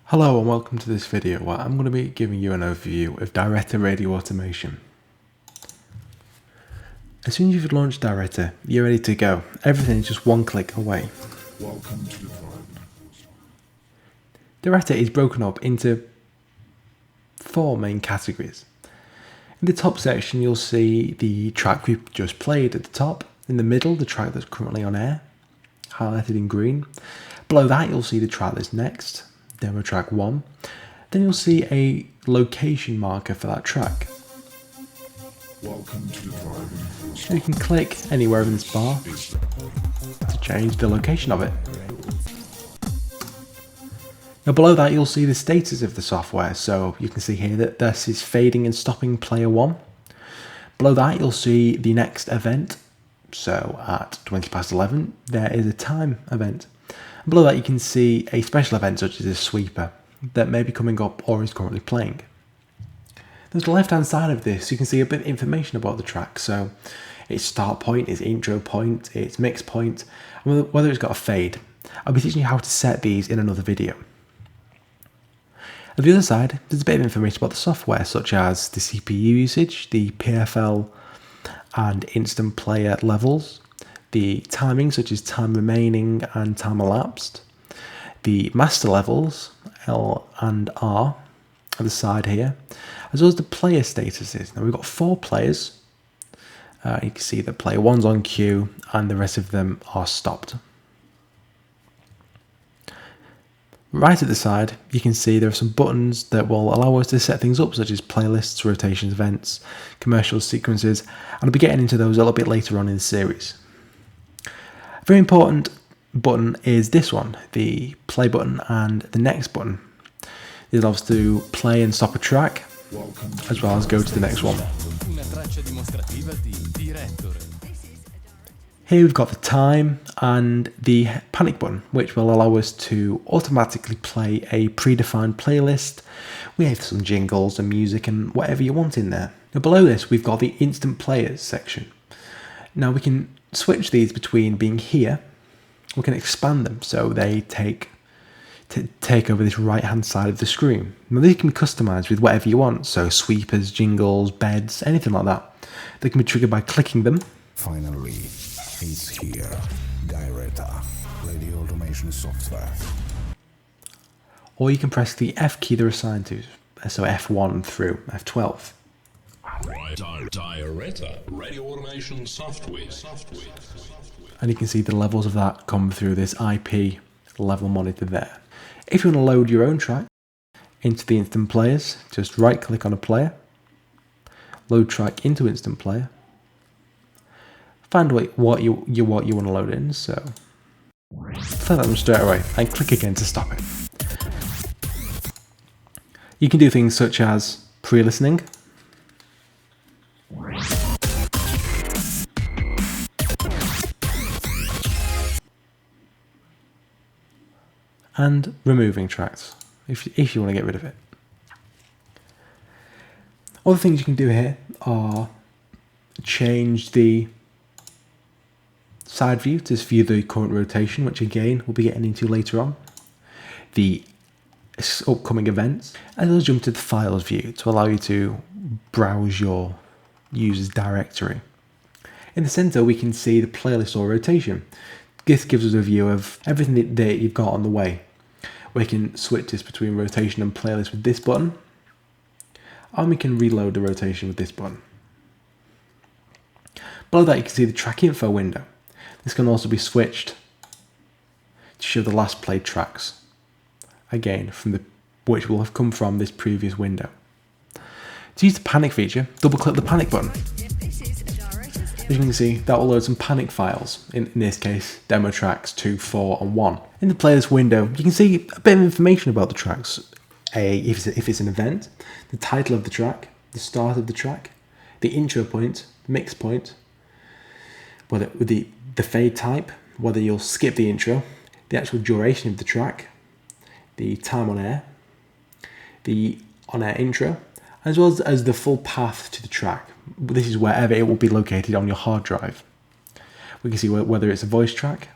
Hello and welcome to this video where I'm going to be giving you an overview of DirEttore Radio Automation. As soon as you've launched DirEttore, you're ready to go. Everything is just one click away. Welcome to the DirEttore is broken up into four main categories. In the top section you'll see the track we've just played at the top. In the middle, the track that's currently on air, highlighted in green. Below that you'll see the track that's next, demo track 1. Then you'll see a location marker for that track. Welcome to the driving force. You can click anywhere in this bar to change the location of it. Now below that you'll see the status of the software, so you can see here that this is fading and stopping player 1. Below that you'll see the next event, so at 20 past 11 there is a time event. And below that you can see a special event such as a sweeper that may be coming up or is currently playing. There's the left hand side of this, you can see a bit of information about the track, so its start point, its intro point, its mix point, and whether it's got a fade. I'll be teaching you how to set these in another video. At the other side, there's a bit of information about the software, such as the CPU usage, the PFL and instant player levels, the timing, such as time remaining and time elapsed, the master levels, L and R, at the side here, as well as the player statuses. Now we've got 4 players. You can see that player 1's on queue and the rest of them are stopped. Right at the side, you can see there are some buttons that will allow us to set things up, such as playlists, rotations, events, commercial sequences, and I'll be getting into those a little bit later on in the series. A very important button is this one, the play button and the next button. It allows us to play and stop a track, as well as go to the next one. Here we've got the time and the panic button, which will allow us to automatically play a predefined playlist. We have some jingles and music and whatever you want in there. Now below this we've got the instant players section. Now we can switch these between being here, we can expand them so they take over this right hand side of the screen. Now these can be customized with whatever you want, so sweepers, jingles, beds, anything like that. They can be triggered by clicking them. Finally, it's here. DirEttore Radio Automation software. Or you can press the F key they're assigned to, so F1 through F12. DirEttore Radio Automation software. And you can see the levels of that come through this IP level monitor there. If you want to load your own track into the instant players, just right click on a player, load track into instant player, find what you want to load in, so select them straight away and click again to stop it. You can do things such as pre-listening, and removing tracks if you want to get rid of it. Other things you can do here are change the side view to view the current rotation, which again we'll be getting into later on, the upcoming events, and then jump to the files view to allow you to browse your user's directory. In the center we can see the playlist or rotation. This gives us a view of everything that you've got on the way. We can switch this between rotation and playlist with this button, and we can reload the rotation with this button. Below that you can see the track info window. This can also be switched to show the last played tracks, again which will have come from this previous window. To use the panic feature, double click the panic button. As you can see, that will load some panic files, in this case, demo tracks 2, 4 and 1. In the playlist window, you can see a bit of information about the tracks. If it's an event, the title of the track, the start of the track, the intro point, mix point, whether the fade type, whether you'll skip the intro, the actual duration of the track, the time on air, the on-air intro, as well as the full path to the track. This is wherever it will be located on your hard drive. We can see whether it's a voice track,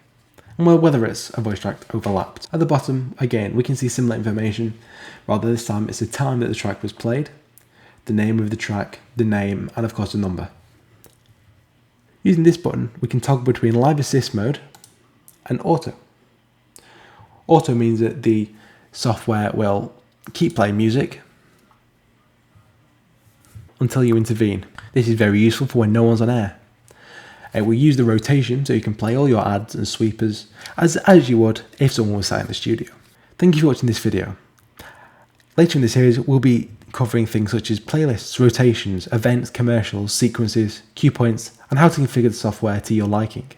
and whether it's a voice track overlapped. At the bottom, again, we can see similar information, rather this time it's the time that the track was played, the name of the track, the name, and of course the number. Using this button, we can toggle between live assist mode and auto. Auto means that the software will keep playing music until you intervene. This is very useful for when no one's on air. It will use the rotation so you can play all your ads and sweepers as you would if someone was sat in the studio. Thank you for watching this video. Later in the series, we'll be covering things such as playlists, rotations, events, commercials, sequences, cue points, and how to configure the software to your liking.